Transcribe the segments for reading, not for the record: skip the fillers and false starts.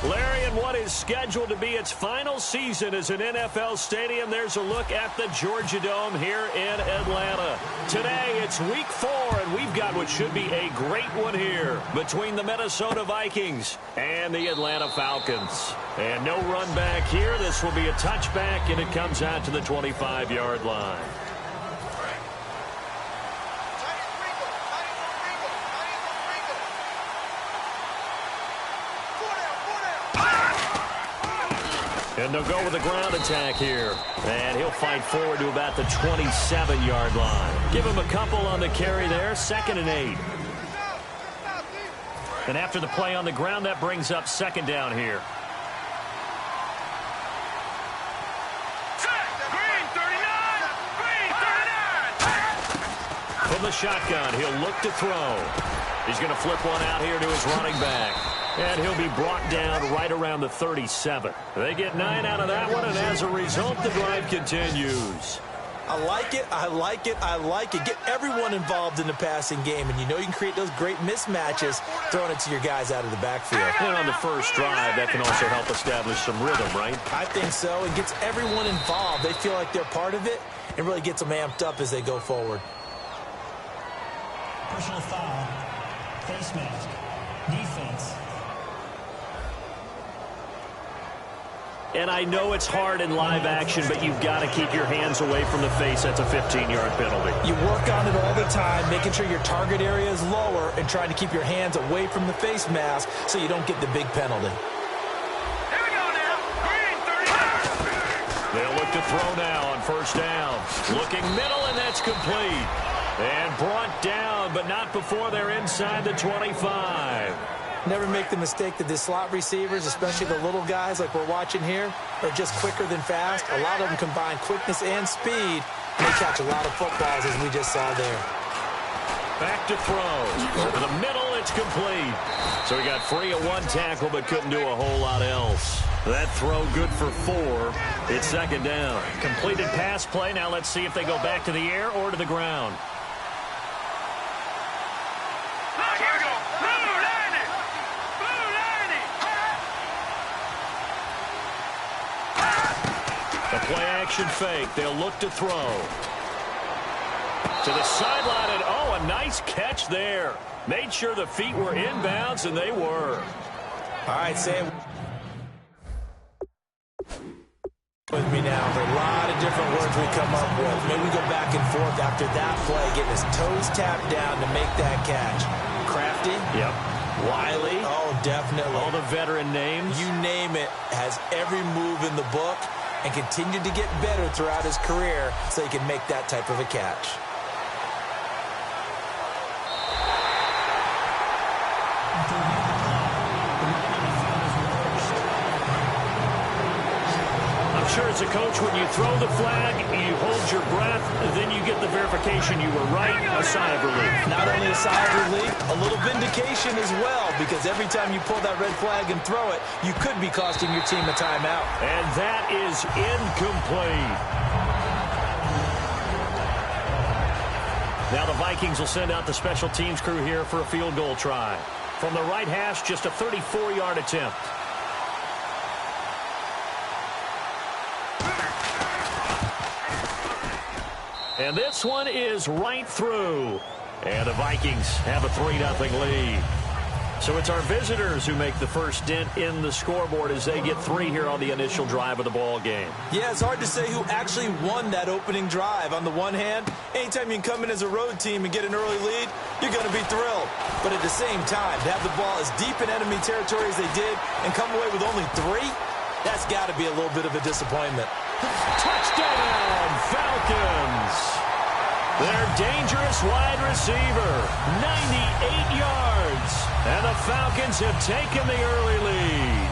Larry, in what is scheduled to be its final season as an NFL stadium, there's a look at the Georgia Dome here in Atlanta. Today, it's week 4, and we've got what should be a great one here between the Minnesota Vikings and the Atlanta Falcons. And no run back here. This will be a touchback, and it comes out to the 25-yard line. And they'll go with a ground attack here. And he'll fight forward to about the 27-yard line. Give him a couple on the carry there. 2nd and 8. And after the play on the ground, that brings up 2nd down here. From the shotgun, he'll look to throw. He's going to flip one out here to his running back. And he'll be brought down right around the 37. They get 9 out of that one, and as a result, the drive continues. I like it, I like it, I like it. Get everyone involved in the passing game, and you know you can create those great mismatches throwing it to your guys out of the backfield. And on the first drive, that can also help establish some rhythm, right? I think so. It gets everyone involved. They feel like they're part of it, and really gets them amped up as they go forward. Personal foul, face mask, defense. And I know it's hard in live action, but you've got to keep your hands away from the face. That's a 15-yard penalty. You work on it all the time, making sure your target area is lower and trying to keep your hands away from the face mask so you don't get the big penalty. Here we go now. Green, 30. They'll look to throw now on first down. Looking middle, and that's complete. And brought down, but not before they're inside the 25. Never make the mistake that the slot receivers, especially the little guys like we're watching here, are just quicker than fast. A lot of them combine quickness and speed, and they catch a lot of footballs, as we just saw there. Back to throw. Over the middle, it's complete. So he got free of one tackle, but couldn't do a whole lot else. That throw good for 4. It's 2nd down. Completed pass play. Now let's see if they go back to the air or to the ground. The play-action fake. They'll look to throw. To the sideline, and oh, a nice catch there. Made sure the feet were inbounds, and they were. All right, Sam. With me now. There are a lot of different words we come up with. Maybe we go back and forth after that play, getting his toes tapped down to make that catch. Crafty? Yep. Wiley? Oh, definitely. All the veteran names? You name it. Has every move in the book and continued to get better throughout his career so he can make that type of a catch. I'm sure as a coach, when you throw the flag, you hold your breath, then you get the verification you were right, a sigh of relief. Not only a sigh of relief, a little vindication as well, because every time you pull that red flag and throw it, you could be costing your team a timeout. And that is incomplete. Now the Vikings will send out the special teams crew here for a field goal try. From the right hash, just a 34-yard attempt. And this one is right through. And the Vikings have a 3-0 lead. So it's our visitors who make the first dent in the scoreboard as they get 3 here on the initial drive of the ball game. Yeah, it's hard to say who actually won that opening drive. On the one hand, anytime you can come in as a road team and get an early lead, you're going to be thrilled. But at the same time, to have the ball as deep in enemy territory as they did and come away with only 3, that's got to be a little bit of a disappointment. Touchdown, Falcons! Their dangerous wide receiver, 98 yards. And the Falcons have taken the early lead.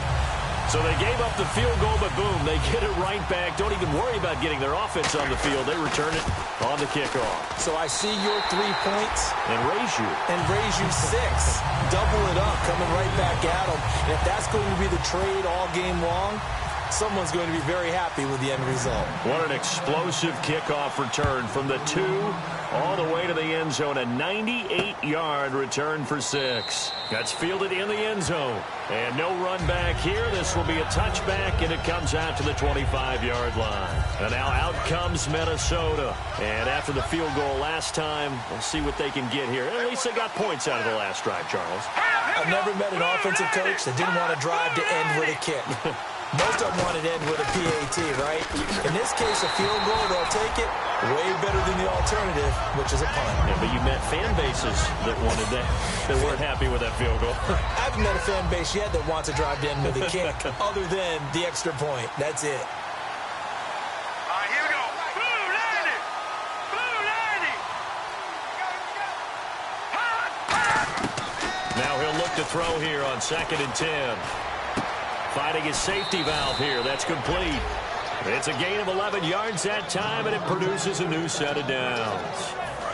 So they gave up the field goal, but boom, they get it right back. Don't even worry about getting their offense on the field. They return it on the kickoff. So I see your 3 points. And raise you. And raise you 6. Double it up, coming right back at them. And if that's going to be the trade all game long, someone's going to be very happy with the end result. What an explosive kickoff return from the 2 all the way to the end zone. A 98-yard return for 6. That's fielded in the end zone. And no run back here. This will be a touchback, and it comes out to the 25-yard line. And now out comes Minnesota. And after the field goal last time, we'll see what they can get here. At least they got points out of the last drive, Charles. I've never met an offensive coach that didn't want to drive to end with a kick. Most of them want it to end with a PAT, right? In this case, a field goal, they'll take it way better than the alternative, which is a punt. Yeah, but you met fan bases that wanted that, that weren't happy with that field goal. I haven't met a fan base yet that wants to drive to end with a kick other than the extra point. That's it. All right, here we go. Blue landing. Blue landing. Now he'll look to throw here on 2nd and 10. Fighting his safety valve here. That's complete. It's a gain of 11 yards that time, and it produces a new set of downs.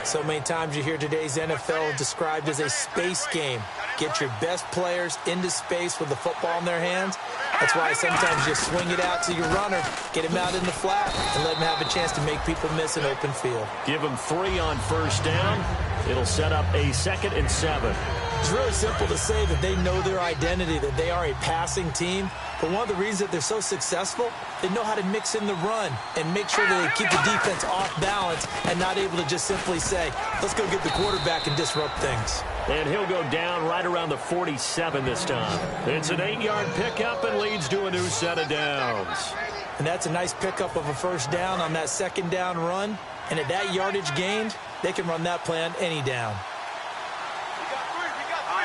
So many times you hear today's NFL described as a space game. Get your best players into space with the football in their hands. That's why sometimes you swing it out to your runner, get him out in the flat, and let him have a chance to make people miss an open field. Give him 3 on 1st down. It'll set up a 2nd and 7. It's really simple to say that they know their identity, that they are a passing team. But one of the reasons that they're so successful, they know how to mix in the run and make sure that they keep the defense off balance and not able to just simply say, let's go get the quarterback and disrupt things. And he'll go down right around the 47 this time. It's an 8-yard pickup and leads to a new set of downs. And that's a nice pickup of a 1st down on that 2nd down run. And at that yardage gained, they can run that play on any down.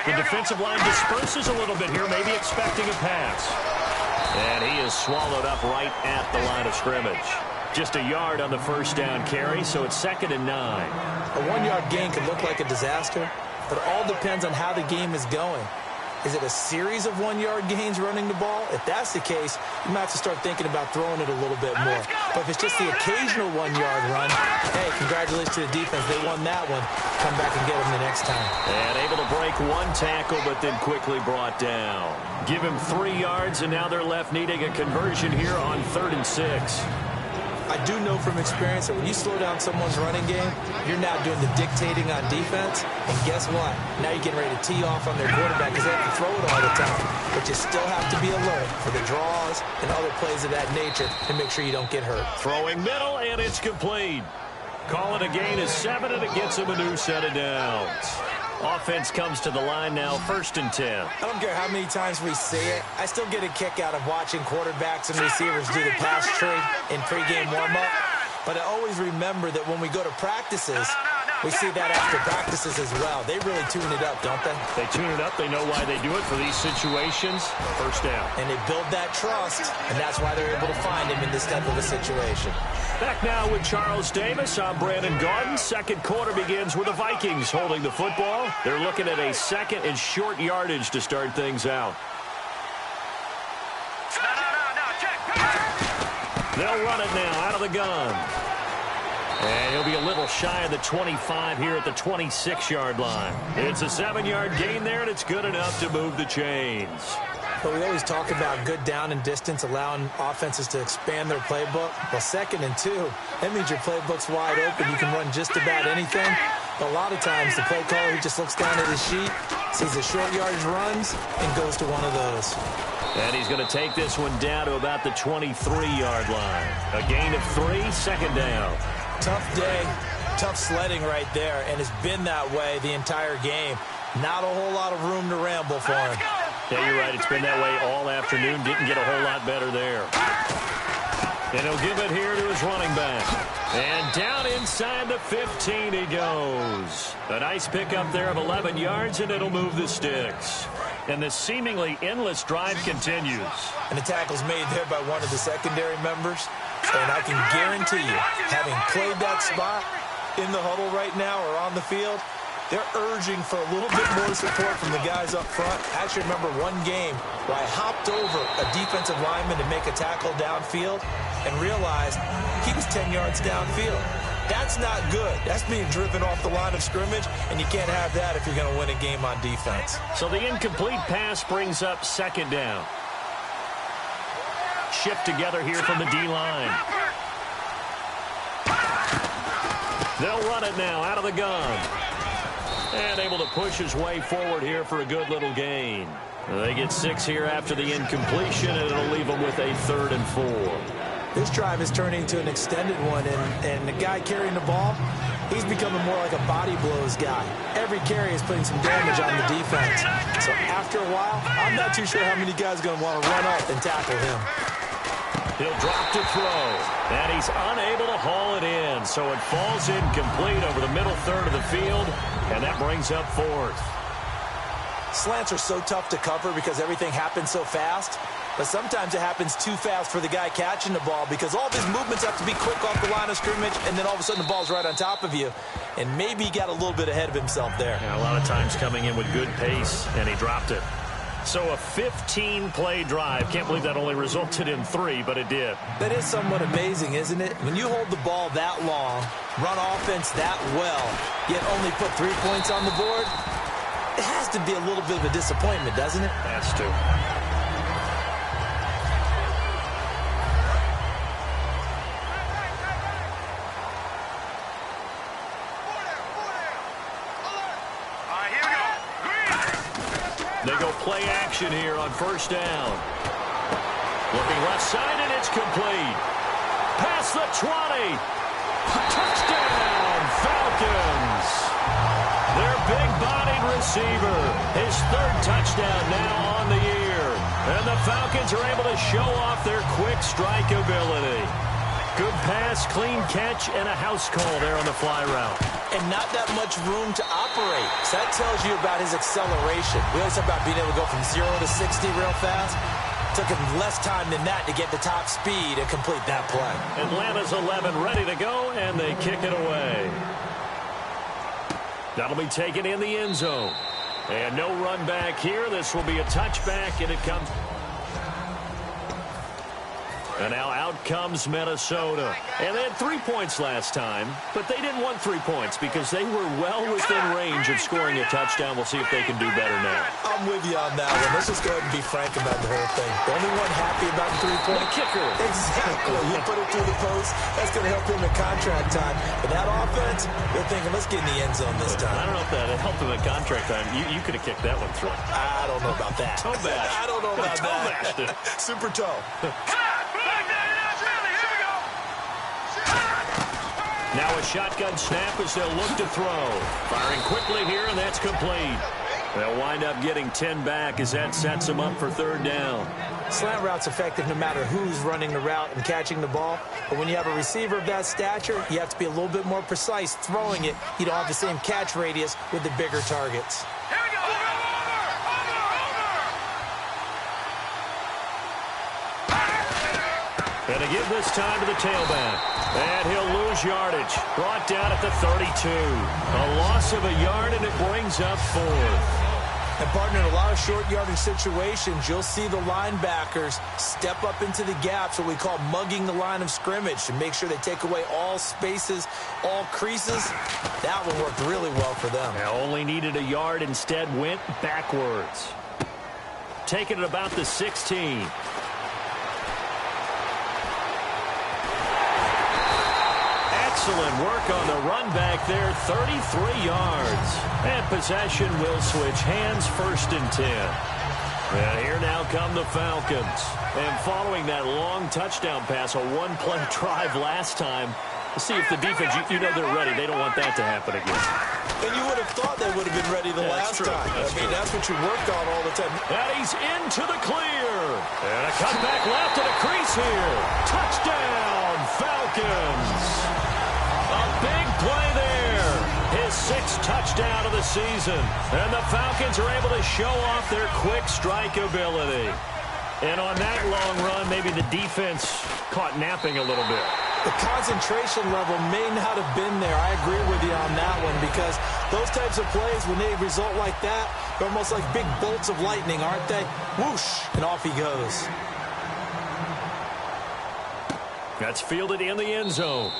The defensive line disperses a little bit here, maybe expecting a pass. And he is swallowed up right at the line of scrimmage. Just a yard on the 1st down carry, so it's 2nd and 9. A 1-yard gain could look like a disaster, but it all depends on how the game is going. Is it a series of 1-yard gains running the ball? If that's the case, you might have to start thinking about throwing it a little bit more. But if it's just the occasional 1-yard run, hey, congratulations to the defense. They won that one. Come back and get them the next time. And able to break 1 tackle, but then quickly brought down. Give him 3 yards, and now they're left needing a conversion here on 3rd and 6. I do know from experience that when you slow down someone's running game, you're now doing the dictating on defense. And guess what? Now you're getting ready to tee off on their quarterback because they have to throw it all the time. But you still have to be alert for the draws and other plays of that nature to make sure you don't get hurt. Throwing middle, and it's complete. Call it a gain of 7, and it gets him a new set of downs. Offense comes to the line now, 1st and 10. I don't care how many times we say it. I still get a kick out of watching quarterbacks and receivers do the pass tree in pregame warm-up. But I always remember that when we go to practices, we see that after practices as well. They really tune it up, don't they? They tune it up. They know why they do it for these situations. 1st down. And they build that trust, and that's why they're able to find him in this type of a situation. Back now with Charles Davis. I'm Brandon Garden. 2nd quarter begins with the Vikings holding the football. They're looking at a 2nd and short yardage to start things out. They'll run it now out of the gun. And he'll be a little shy of the 25 here at the 26-yard line. It's a 7-yard gain there, and it's good enough to move the chains. But we always talk about good down and distance, allowing offenses to expand their playbook. Well, 2nd and 2, that means your playbook's wide open. You can run just about anything. But a lot of times, the play caller, he just looks down at his sheet, sees the short yardage runs, and goes to one of those. And he's going to take this one down to about the 23-yard line. A gain of 3, 2nd down. Tough day, tough sledding right there, and it's been that way the entire game. Not a whole lot of room to ramble for him. Yeah, you're right. It's been that way all afternoon. Didn't get a whole lot better there. And he'll give it here to his running back. And down inside the 15 he goes. A nice pickup there of 11 yards, and it'll move the sticks. And the seemingly endless drive continues. And the tackle's made there by one of the secondary members. And I can guarantee you, having played that spot in the huddle right now or on the field, they're urging for a little bit more support from the guys up front. I actually remember one game where I hopped over a defensive lineman to make a tackle downfield and realized he was 10 yards downfield. That's not good. That's being driven off the line of scrimmage, and you can't have that if you're going to win a game on defense. So the incomplete pass brings up 2nd down. shift together here from the D-line. They'll run it now out of the gun. And able to push his way forward here for a good little gain. They get 6 here after the incompletion, and it'll leave them with a 3rd and 4. This drive is turning into an extended one, and the guy carrying the ball, he's becoming more like a body blows guy. Every carry is putting some damage on the defense. So after a while, I'm not too sure how many guys are going to want to run up and tackle him. He'll drop to throw, and he's unable to haul it in. So it falls incomplete over the middle third of the field, and that brings up 4th. Slants are so tough to cover because everything happens so fast. But sometimes it happens too fast for the guy catching the ball because all of his movements have to be quick off the line of scrimmage, and then all of a sudden the ball's right on top of you. And maybe he got a little bit ahead of himself there. Yeah, a lot of times coming in with good pace, and he dropped it. So a 15-play drive. Can't believe that only resulted in 3, but it did. That is somewhat amazing, isn't it? When you hold the ball that long, run offense that well, yet only put 3 points on the board, it has to be a little bit of a disappointment, doesn't it? Has to. They go play action here on 1st down. Looking left side, and it's complete. Past the 20. Touchdown, Falcons. Their big-bodied receiver. His 3rd touchdown now on the year. And the Falcons are able to show off their quick strike ability. Good pass, clean catch, and a house call there on the fly route. And not that much room to operate. So that tells you about his acceleration. We always talk about being able to go from 0 to 60 real fast. Took him less time than that to get the top speed and complete that play. Atlanta's 11 ready to go, and they kick it away. That'll be taken in the end zone. And no run back here. This will be a touchback, and it comes. And now out comes Minnesota. And they had 3 points last time, but they didn't want 3 points because they were well within range of scoring a touchdown. We'll see if they can do better now. I'm with you on that one. Let's just go ahead and be frank about the whole thing. The only one happy about the 3-point. The kicker. Exactly. You put it through the post. That's going to help him at contract time. But that offense, they're thinking, let's get in the end zone this time. I don't know if that helped him at contract time. You could have kicked that one through. I don't know about that. Toe bash. I don't know about toe bashed it. Super toe. Now a shotgun snap as they'll look to throw. Firing quickly here, and that's complete. They'll wind up getting 10 back as that sets them up for 3rd down. Slant route's effective no matter who's running the route and catching the ball. But when you have a receiver of that stature, you have to be a little bit more precise throwing it. You don't have the same catch radius with the bigger targets. And to give this time to the tailback. And he'll lose yardage. Brought down at the 32. A loss of a yard, and it brings up 4th. And, partner, in a lot of short yardage situations, you'll see the linebackers step up into the gaps, what we call mugging the line of scrimmage, to make sure they take away all spaces, all creases. That one worked really well for them. Now only needed a yard, instead went backwards. Taking it about the 16. Excellent work on the run back there, 33 yards. And possession will switch hands, 1st and 10. And here now come the Falcons. And following that long touchdown pass, a 1-play drive last time, see if the defense, you know they're ready. They don't want that to happen again. And you would have thought they would have been ready the last time. That's what you work on all the time. And he's into the clear. And a cutback left to the crease here. Touchdown, Falcons. A big play there. His 6th touchdown of the season. And the Falcons are able to show off their quick strike ability. And on that long run, maybe the defense caught napping a little bit. The concentration level may not have been there. I agree with you on that one because those types of plays, when they result like that, they're almost like big bolts of lightning, aren't they? Whoosh, and off he goes. That's fielded in the end zone.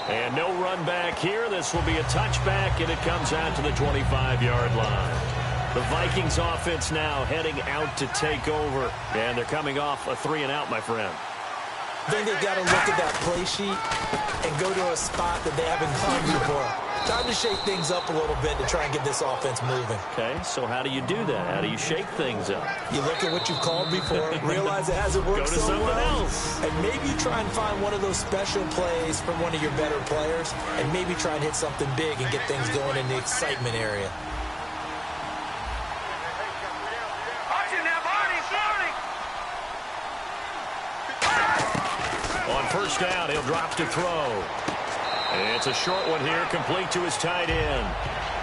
And no run back here. This will be a touchback, and it comes out to the 25-yard line. The Vikings offense now heading out to take over. And they're coming off a 3-and-out, my friend. I think they got to look at that play sheet and go to a spot that they haven't gone before. Time to shake things up a little bit to try and get this offense moving. Okay, so how do you do that? How do you shake things up? You look at what you've called before, realize it hasn't worked so well, else. and maybe try and find one of those special plays from one of your better players, and maybe try and hit something big and get things going in the excitement area. On first down, he'll drop to throw. It's a short one here, complete to his tight end.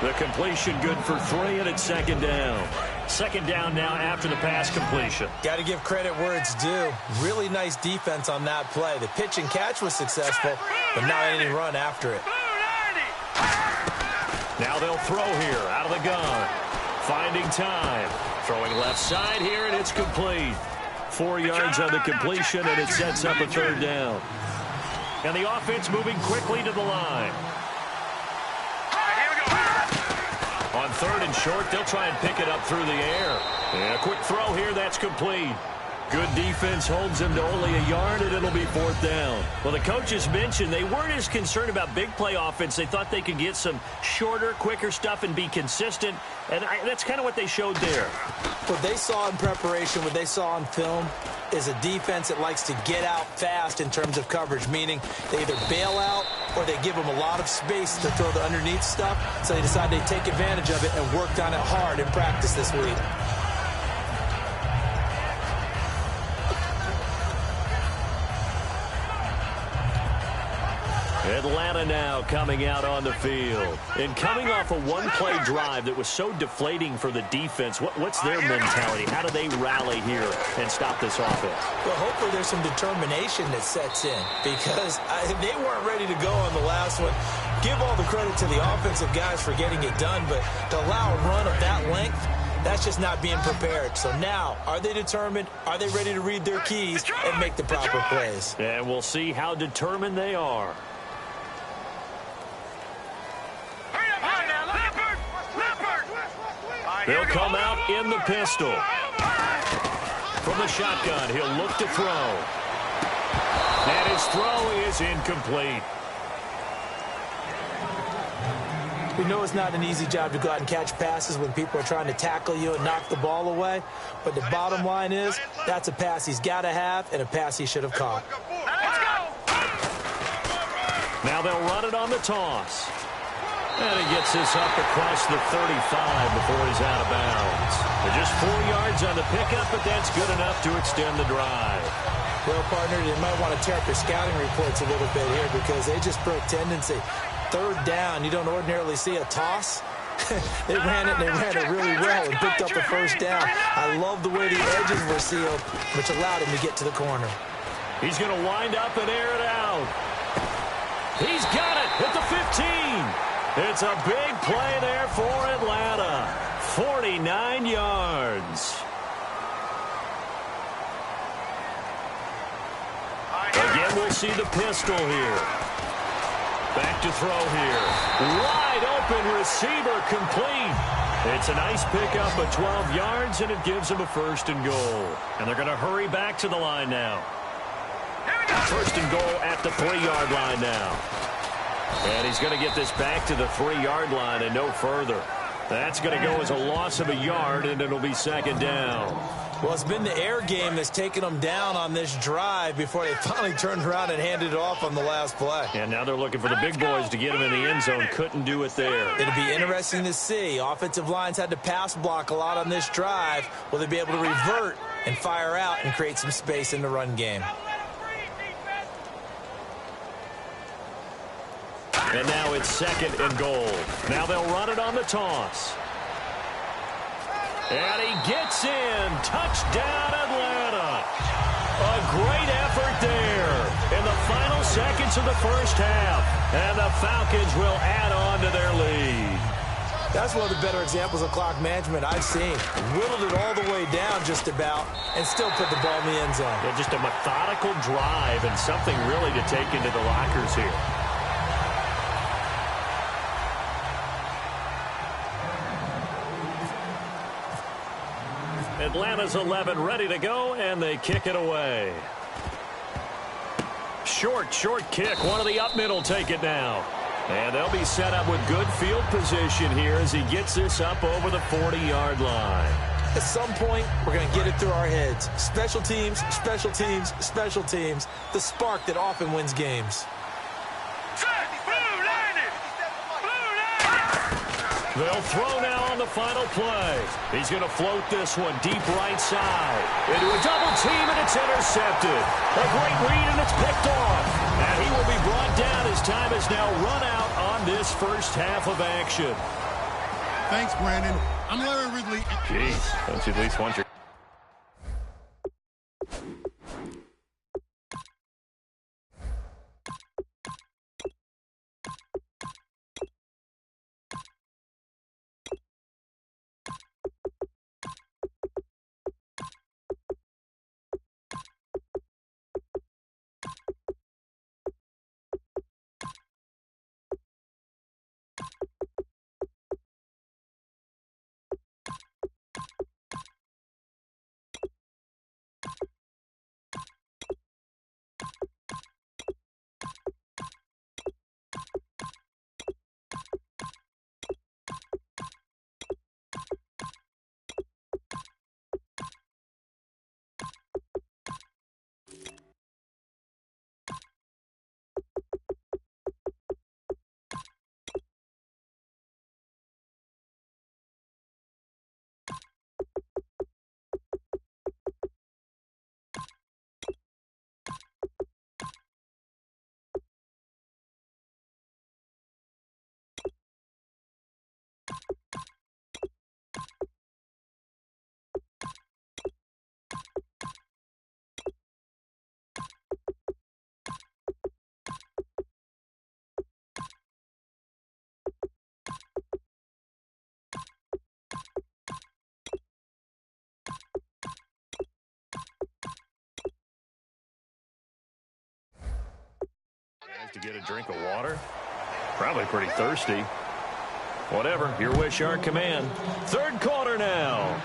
The completion good for 3, and it's second down. Second down now after the pass completion. Got to give credit where it's due. Really nice defense on that play. The pitch and catch was successful, but not any run after it. Now they'll throw here out of the gun. Finding time. Throwing left side here, and it's complete. 4 yards on the completion, and it sets up a third down. And the offense moving quickly to the line. On third and short, they'll try and pick it up through the air. And a quick throw here, that's complete. Good defense holds him to only a yard, and it'll be fourth down. Well, the coaches mentioned they weren't as concerned about big play offense. They thought they could get some shorter, quicker stuff and be consistent. And that's kind of what they showed there. What they saw in preparation, what they saw on film, is a defense that likes to get out fast in terms of coverage, meaning they either bail out or they give them a lot of space to throw the underneath stuff, so they decide they take advantage of it and worked on it hard in practice this week. Atlanta now coming out on the field. And coming off a one-play drive that was so deflating for the defense, what's their mentality? How do they rally here and stop this offense? Well, hopefully there's some determination that sets in, because they weren't ready to go on the last one. Give all the credit to the offensive guys for getting it done, but to allow a run of that length, that's just not being prepared. So now, are they determined? Are they ready to read their keys and make the proper plays? And we'll see how determined they are. He'll come out in the pistol. From the shotgun, he'll look to throw. And his throw is incomplete. We know it's not an easy job to go out and catch passes when people are trying to tackle you and knock the ball away. But the bottom line is, that's a pass he's got to have and a pass he should have caught. Now they'll run it on the toss. And he gets this up across the 35 before he's out of bounds. They're just 4 yards on the pickup, but that's good enough to extend the drive. Well, partner, they might want to tear up their scouting reports a little bit here, because they just broke tendency. Third down, you don't ordinarily see a toss. They ran it really well and picked up a first down. I love the way the edges were sealed, which allowed him to get to the corner. He's going to wind up and air it out. He's got it at the 15. It's a big play there for Atlanta. 49 yards. Again, we'll see the pistol here. Back to throw here. Wide open receiver, complete. It's a nice pickup of 12 yards, and it gives him a first and goal. And they're going to hurry back to the line now. First and goal at the 3-yard line now. And he's going to get this back to the 3-yard line and no further. That's going to go as a loss of a yard, and it'll be second down. Well, it's been the air game that's taken them down on this drive before they finally turned around and handed it off on the last play. And now they're looking for the big boys to get him in the end zone. Couldn't do it there. It'll be interesting to see. Offensive lines had to pass block a lot on this drive. Will they be able to revert and fire out and create some space in the run game? And now it's second and goal. Now they'll run it on the toss. And he gets in. Touchdown, Atlanta. A great effort there in the final seconds of the first half. And the Falcons will add on to their lead. That's one of the better examples of clock management I've seen. Whittled it all the way down just about and still put the ball in the end zone. Yeah, just a methodical drive and something really to take into the lockers here. Atlanta's 11 ready to go, and they kick it away. short kick. One of the up middle take it now. And they'll be set up with good field position here as he gets this up over the 40-yard line. At some point, we're going to get it through our heads. Special teams, special teams, special teams. The spark that often wins games. They'll throw now on the final play. He's going to float this one deep right side. Into a double team, and it's intercepted. A great read, and it's picked off. And he will be brought down as time is now run out on this first half of action. Thanks, Brandon. I'm Larry Ridley. Jeez, don't you at least want your... To get a drink of water? Probably pretty thirsty. Whatever, your wish, our command. Third quarter now.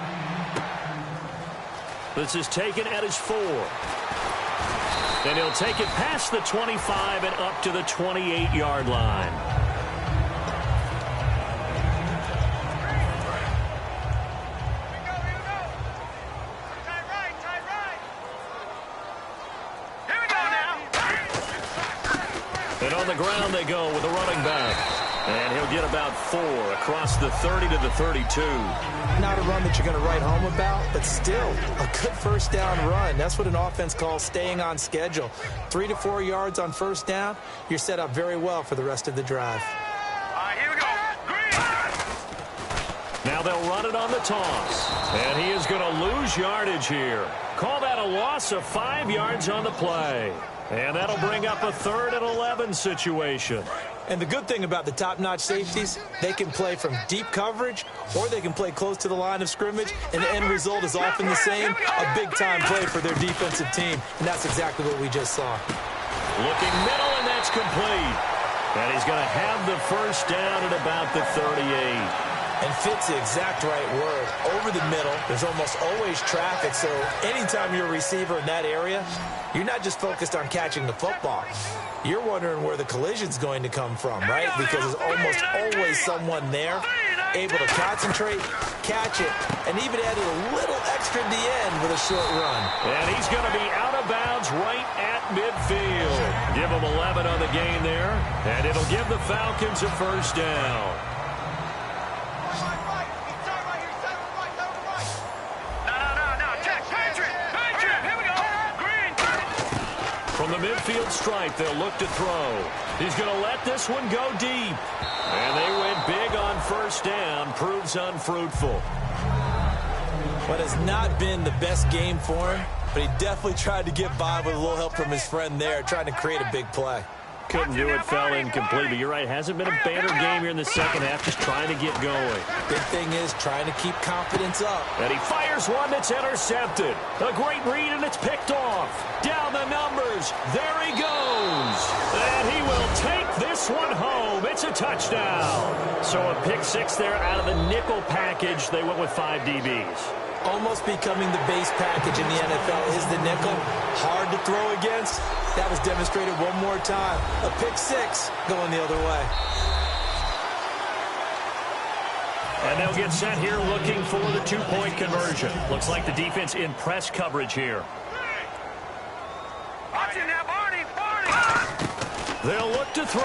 This is taken at his 4. And he'll take it past the 25 and up to the 28-yard line. And on the ground they go with a running back. And he'll get about 4 across the 30 to the 32. Not a run that you're going to write home about, but still a good first down run. That's what an offense calls staying on schedule. 3 to 4 yards on first down. You're set up very well for the rest of the drive. Here we go. Now they'll run it on the toss. And he is going to lose yardage here. Call that a loss of 5 yards on the play. And that'll bring up a 3rd and 11 situation. And the good thing about the top-notch safeties, they can play from deep coverage or they can play close to the line of scrimmage, and the end result is often the same, a big-time play for their defensive team. And that's exactly what we just saw. Looking middle, and that's complete. And he's going to have the first down at about the 38. And fit's the exact right word. Over the middle, there's almost always traffic, so anytime you're a receiver in that area, you're not just focused on catching the football. You're wondering where the collision's going to come from, right? Because there's almost always someone there able to concentrate, catch it, and even add a little extra at the end with a short run. And he's going to be out of bounds right at midfield. Give him 11 on the gain there, and it'll give the Falcons a first down. From the midfield stripe, they'll look to throw. He's going to let this one go deep. And they went big on first down. Proves unfruitful. What has not been the best game for him, but he definitely tried to get by with a little help from his friend there, trying to create a big play. Couldn't do it, fell incomplete. But you're right, hasn't been a banner game here in the second half, just trying to get going. Big thing is trying to keep confidence up. And he fires one that's intercepted. A great read, and it's picked off. Down the numbers. There he goes. And he will take this one home. It's a touchdown. So a pick 6 there out of the nickel package. They went with 5 DBs. almost becoming the base package in the NFL is the nickel. Hard to throw against. That was demonstrated one more time. A pick six going the other way. And they'll get set here looking for the two-point conversion. Looks like the defense in press coverage here. Watch it now, Barney. They'll look to throw.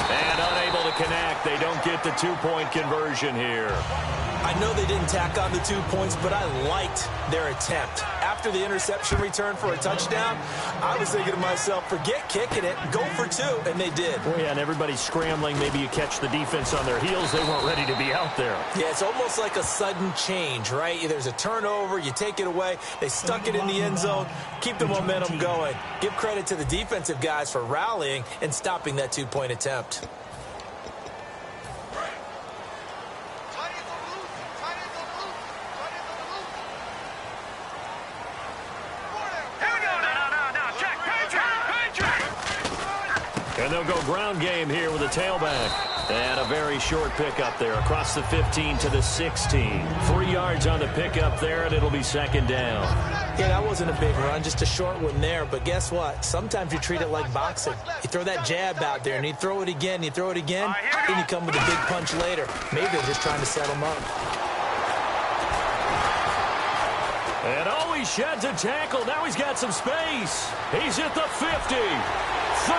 And unable to connect. They don't get the two-point conversion here. I know they didn't tack on the 2 points, but I liked their attempt. After the interception return for a touchdown, I was thinking to myself, forget kicking it, go for two, and they did. Well, yeah, and everybody's scrambling. Maybe you catch the defense on their heels. They weren't ready to be out there. Yeah, it's almost like a sudden change, right? There's a turnover, you take it away, they stuck it in the end zone, keep the momentum going. Give credit to the defensive guys for rallying and stopping that two-point attempt. And they'll go ground game here with a tailback. And a very short pickup there across the 15 to the 16. 3 yards on the pickup there, and it'll be second down. Yeah, that wasn't a big run, just a short one there. But guess what? Sometimes you treat it like boxing. You throw that jab out there, and you throw it again, and you throw it again, and you come with a big punch later. Maybe they're just trying to set them up. And he sheds a tackle. Now he's got some space. He's at the 50, 30,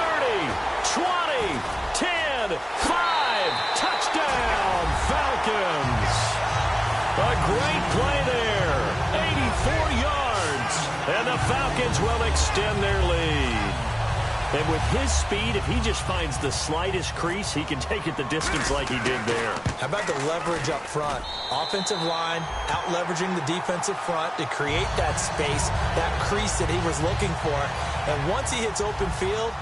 20, 10, 5. Touchdown, Falcons. A great play there. 84 yards. And the Falcons will extend their lead. And with his speed, if he just finds the slightest crease, he can take it the distance like he did there. How about the leverage up front? Offensive line out-leveraging the defensive front to create that space, that crease that he was looking for. And once he hits open field,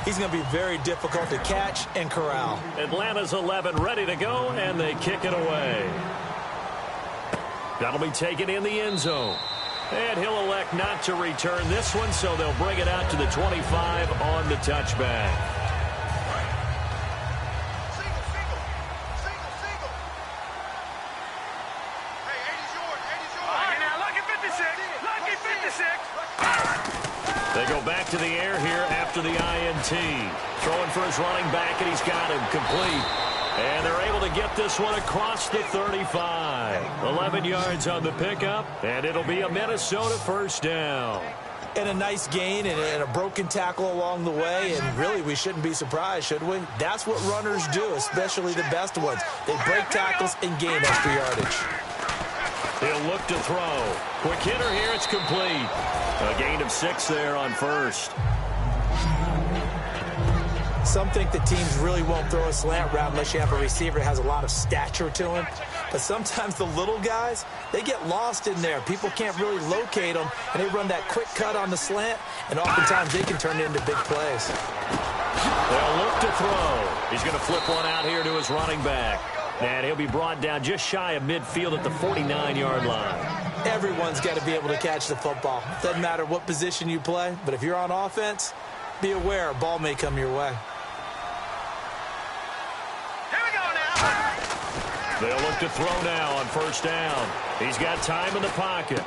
he's going to be very difficult to catch and corral. Atlanta's 11 ready to go, and they kick it away. That'll be taken in the end zone. And he'll elect not to return this one, so they'll bring it out to the 25 on the touchback. Hey, 80's yours. 80's yours. All right, now, lucky 56. Lucky 56. They go back to the air here after the INT. Throwing for his running back, and he's got him complete. And they're able to get this one across the 35. 11 yards on the pickup, and it'll be a Minnesota first down. And a nice gain and a broken tackle along the way, and really we shouldn't be surprised, should we? That's what runners do, especially the best ones. They break tackles and gain extra yardage. He'll look to throw. Quick hitter here, it's complete. A gain of 6 there on first. Some think that teams really won't throw a slant route unless you have a receiver that has a lot of stature to him. But sometimes the little guys, they get lost in there. People can't really locate them, and they run that quick cut on the slant, and oftentimes they can turn it into big plays. They'll look to throw. He's going to flip one out here to his running back. And he'll be brought down just shy of midfield at the 49-yard line. Everyone's got to be able to catch the football. Doesn't matter what position you play, but if you're on offense, be aware a ball may come your way. They'll look to throw now on first down. He's got time in the pocket.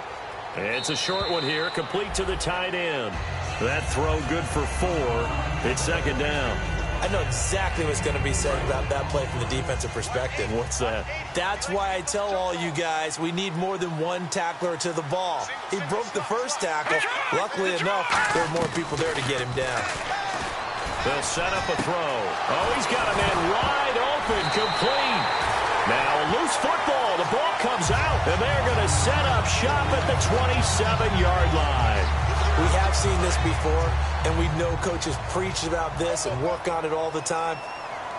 It's a short one here, complete to the tight end. That throw good for 4. It's second down. I know exactly what's going to be said about that play from the defensive perspective. What's that? That's why I tell all you guys we need more than one tackler to the ball. He broke the first tackle. Luckily enough, there were more people there to get him down. They'll set up a throw. Oh, he's got a man wide open, complete. Now a loose football. The ball comes out, and they're going to set up shop at the 27-yard line. We have seen this before, and we know coaches preach about this and work on it all the time.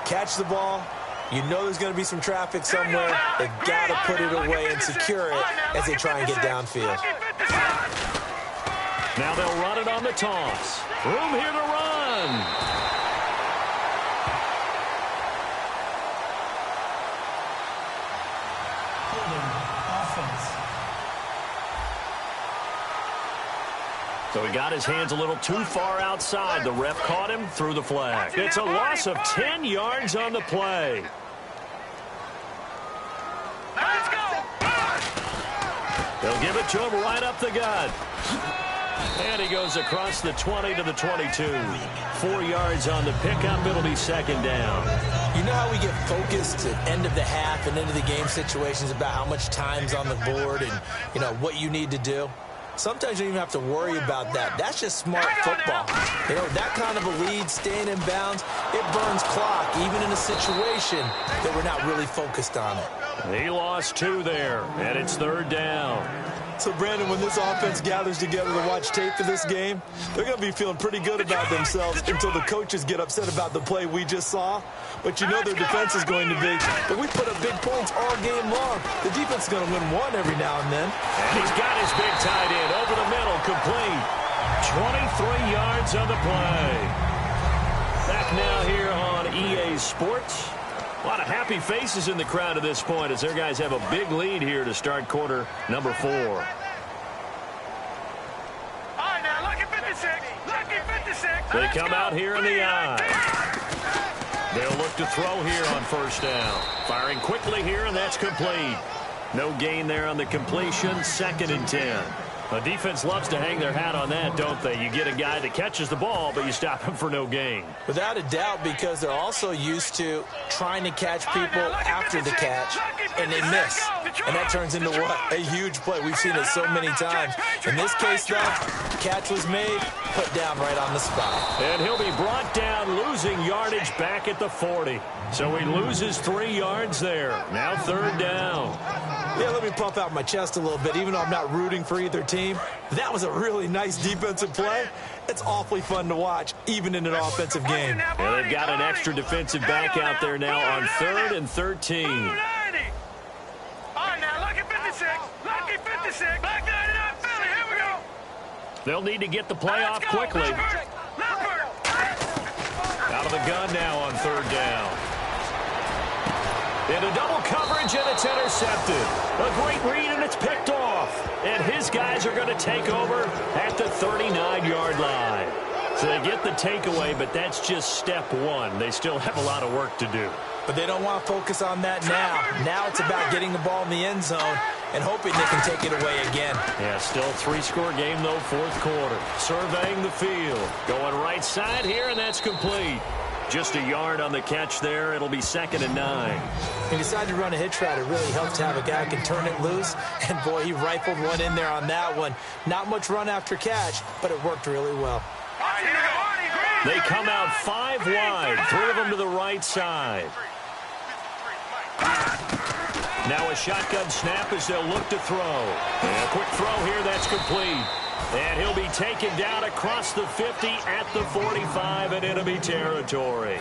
Catch the ball. You know there's going to be some traffic somewhere. They've got to put it away and secure it as they try and get downfield. Now they'll run it on the toss. Room here to run. So he got his hands a little too far outside. The ref caught him, threw the flag. It's a loss of 10 yards on the play. Let's go. They'll give it to him right up the gut. And he goes across the 20 to the 22. 4 yards on the pickup. It'll be second down. You know how we get focused at end of the half and into the game situations about how much time's on the board and, you know, what you need to do? Sometimes you don't even have to worry about that. That's just smart football. You know, that kind of a lead, staying in bounds, it burns clock, even in a situation that we're not really focused on it. He lost 2 there, and it's third down. So, Brandon, when this offense gathers together to watch tape for this game, they're going to be feeling pretty good about themselves until the coaches get upset about the play we just saw. But you know their defense is going to be. But we put up big points all game long. The defense is going to win one every now and then. And he's got his big tight end over the middle, complete. 23 yards on the play. Back now here on EA Sports. A lot of happy faces in the crowd at this point as their guys have a big lead here to start quarter number 4. All right, now, lucky 56. Lucky 56. They come out here in the eye. They'll look to throw here on first down. Firing quickly here, and that's complete. No gain there on the completion. Second and 10. The defense loves to hang their hat on that, don't they? You get a guy that catches the ball, but you stop him for no gain. Without a doubt, because they're also used to trying to catch people after the catch, and they miss. And that turns into what? A huge play. We've seen it so many times. In this case, though, catch was made, put down right on the spot. And he'll be brought down, losing yardage back at the 40. So he loses 3 yards there. Now third down. Yeah, let me pump out my chest a little bit, even though I'm not rooting for either team. That was a really nice defensive play. It's awfully fun to watch, even in an offensive game. Yeah, they've got an extra defensive back out there now on 3rd and 13. All right, now, lucky 56. Lucky 56. Back 99, Philly. Here we go. They'll need to get the play off quickly. Out of the gun now on third down. Into double coverage, and it's intercepted. A great read, and it's picked off. And his guys are going to take over at the 39-yard line. So they get the takeaway, but that's just step one. They still have a lot of work to do. But they don't want to focus on that now. Now it's about getting the ball in the end zone and hoping they can take it away again. Yeah, still a 3-score game, though, fourth quarter. Surveying the field. Going right side here, and that's complete. Just a yard on the catch there. It'll be second and 9. He decided to run a hitch route. It really helps to have a guy who can turn it loose. And, boy, he rifled one in there on that one. Not much run after catch, but it worked really well. They come out 5 wide. 3 of them to the right side. Now a shotgun snap as they'll look to throw. And a quick throw here. That's complete. And he'll be taken down across the 50 at the 45 in enemy territory.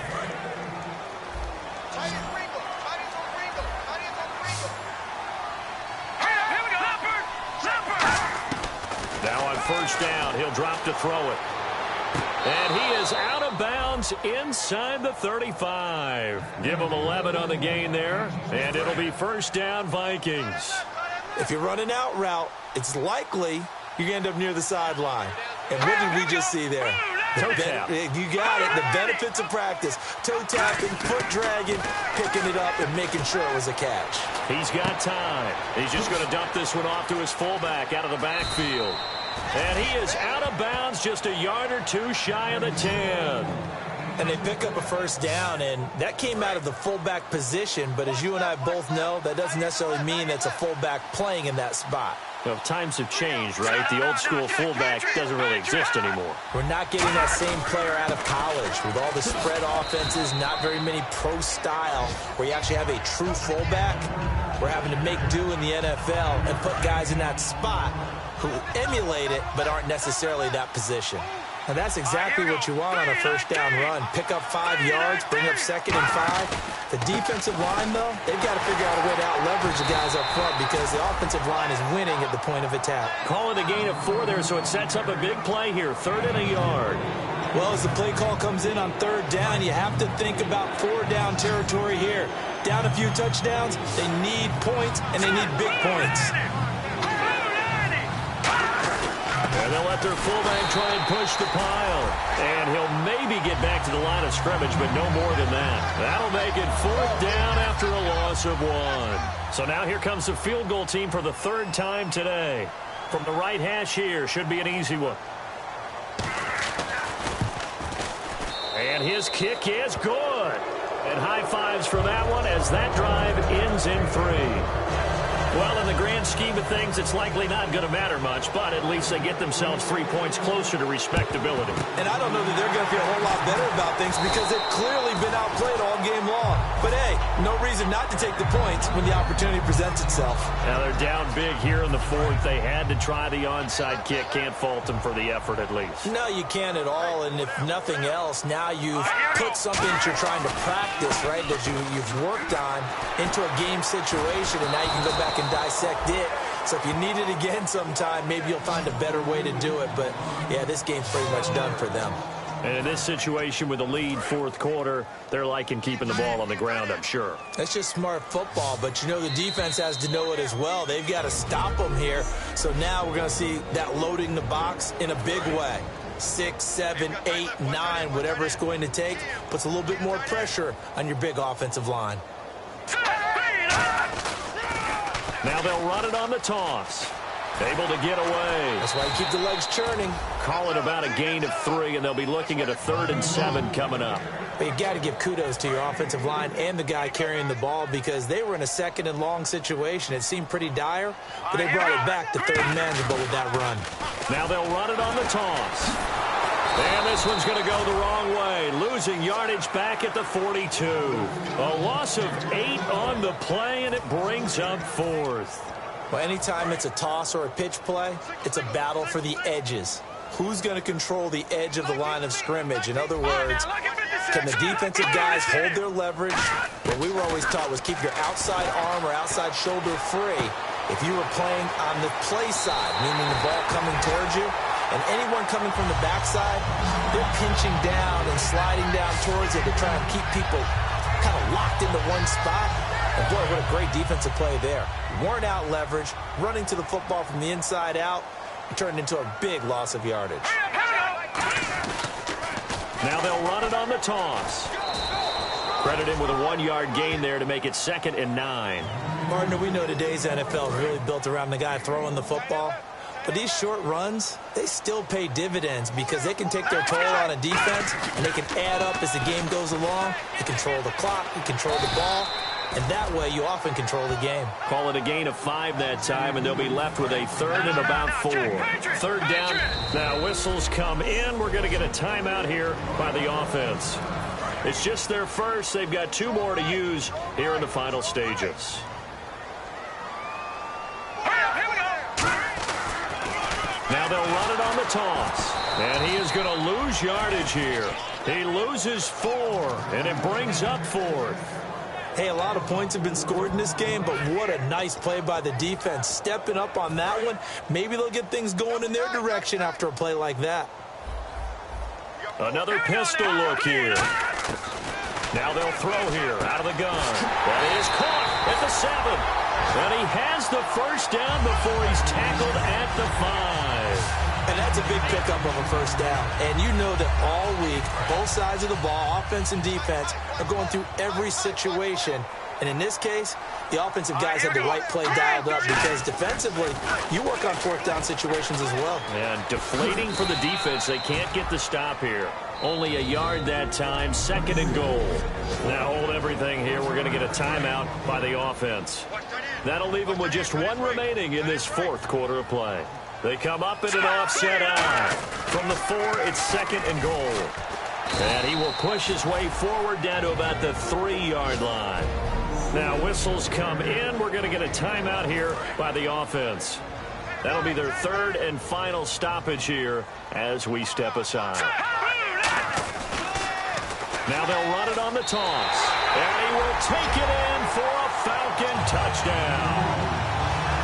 Now on first down, he'll drop to throw it. And he is out of bounds inside the 35. Give him 11 on the gain there, and it'll be first down Vikings. If you're running out route, it's likely you're going to end up near the sideline. And what did we just see there? Toe tap. You got it. The benefits of practice. Toe tapping, foot dragging, picking it up, and making sure it was a catch. He's got time. He's just going to dump this one off to his fullback out of the backfield. And he is out of bounds, just a yard or two shy of the 10. And they pick up a first down, and that came out of the fullback position. But as you and I both know, that doesn't necessarily mean it's a fullback playing in that spot. Well, times have changed, right? The old school fullback doesn't really exist anymore. We're not getting that same player out of college. With all the spread offenses, not very many pro style, where you actually have a true fullback. We're having to make do in the NFL and put guys in that spot who emulate it but aren't necessarily that position. Now that's exactly what you want on a first down run. Pick up 5 yards, bring up second and 5. The defensive line, though, they've got to figure out a way to out-leverage the guys up front because the offensive line is winning at the point of attack. Call it a gain of 4 there, so it sets up a big play here, 3rd and a yard. Well, as the play call comes in on 3rd down, you have to think about 4-down territory here. Down a few touchdowns, they need points, and they need big points. And they'll let their fullback try and push the pile. And he'll maybe get back to the line of scrimmage, but no more than that. That'll make it 4th down after a loss of 1. So now here comes the field goal team for the 3rd time today. From the right hash here, should be an easy one. And his kick is good. And high fives for that one as that drive ends in 3. Well, in the grand scheme of things, it's likely not going to matter much, but at least they get themselves 3 points closer to respectability. And I don't know that they're going to feel a whole lot better about things because they've clearly been outplayed all game long. But, hey, no reason not to take the points when the opportunity presents itself. Now, they're down big here in the 4th. They had to try the onside kick. Can't fault them for the effort, at least. No, you can't at all. And if nothing else, now you've put something that you're trying to practice, right, that you've worked on into a game situation, and now you can go back and dissect it. So if you need it again sometime, maybe you'll find a better way to do it. But, yeah, this game's pretty much done for them. And in this situation with a lead 4th quarter, they're liking keeping the ball on the ground, I'm sure. That's just smart football, but you know the defense has to know it as well. They've got to stop them here. So now we're going to see that loading the box in a big way. 6, 7, 8, 9, whatever it's going to take, puts a little bit more pressure on your big offensive line. Now they'll run it on the toss. Able to get away. That's why you keep the legs churning. Call it about a gain of 3, and they'll be looking at a 3rd and 7 coming up. But you got to give kudos to your offensive line and the guy carrying the ball because they were in a 2nd and long situation. It seemed pretty dire, but they brought it back to 3rd and manageable with that run. Now they'll run it on the toss. And this one's going to go the wrong way. Losing yardage back at the 42. A loss of 8 on the play, and it brings up 4th. Well, anytime it's a toss or a pitch play, it's a battle for the edges. Who's going to control the edge of the line of scrimmage? In other words, can the defensive guys hold their leverage? What we were always taught was keep your outside arm or outside shoulder free if you were playing on the play side, meaning the ball coming towards you. And anyone coming from the backside, they're pinching down and sliding down towards it to try and keep people kind of locked into one spot. And boy, what a great defensive play there. Worn out leverage, running to the football from the inside out, and turned into a big loss of yardage. Now they'll run it on the toss. Credit him with a 1-yard gain there to make it 2nd and 9. Partner, we know today's NFL is really built around the guy throwing the football. But these short runs, they still pay dividends because they can take their toll on a defense and they can add up as the game goes along. You control the clock, you control the ball, and that way you often control the game. Call it a gain of 5 that time, and they'll be left with a 3rd and about 4. 3rd down. Now whistles come in. We're going to get a timeout here by the offense. It's just their first. They've got 2 more to use here in the final stages. Now they'll run it on the toss. And he is going to lose yardage here. He loses 4, and it brings up 4th. Hey, a lot of points have been scored in this game, but what a nice play by the defense. Stepping up on that one, maybe they'll get things going in their direction after a play like that. Another pistol look here. Now they'll throw here out of the gun. That is caught at the 7. And he has the 1st down before he's tackled at the 5. And that's a big pickup of a 1st down. And you know that all week, both sides of the ball, offense and defense, are going through every situation. And in this case, the offensive guys had the right play dialed up because defensively, you work on 4th down situations as well. And deflating for the defense. They can't get the stop here. Only a yard that time, 2nd and goal. Now hold everything here. We're going to get a timeout by the offense. That'll leave them with just 1 remaining in this 4th quarter of play. They come up in an offset eye. From the 4, it's 2nd and goal. And he will push his way forward down to about the 3-yard line. Now whistles come in. We're going to get a timeout here by the offense. That'll be their 3rd and final stoppage here as we step aside. Now they'll run it on the toss. And he will take it in for a Falcon touchdown.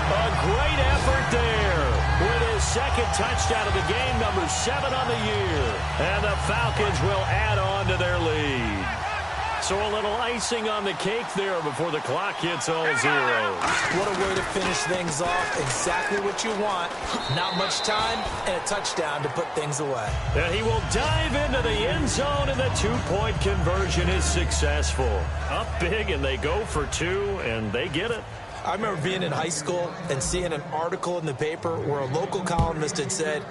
A great effort there with his 2nd touchdown of the game, number 7 on the year. And the Falcons will add on to their lead. So a little icing on the cake there before the clock hits all zeros. What a way to finish things off. Exactly what you want. Not much time and a touchdown to put things away. And he will dive into the end zone, and the two-point conversion is successful. Up big, and they go for two, and they get it. I remember being in high school and seeing an article in the paper where a local columnist had said,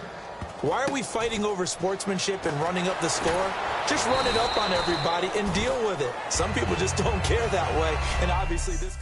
"Why are we fighting over sportsmanship and running up the score? Just run it up on everybody and deal with it." Some people just don't care that way, and obviously this...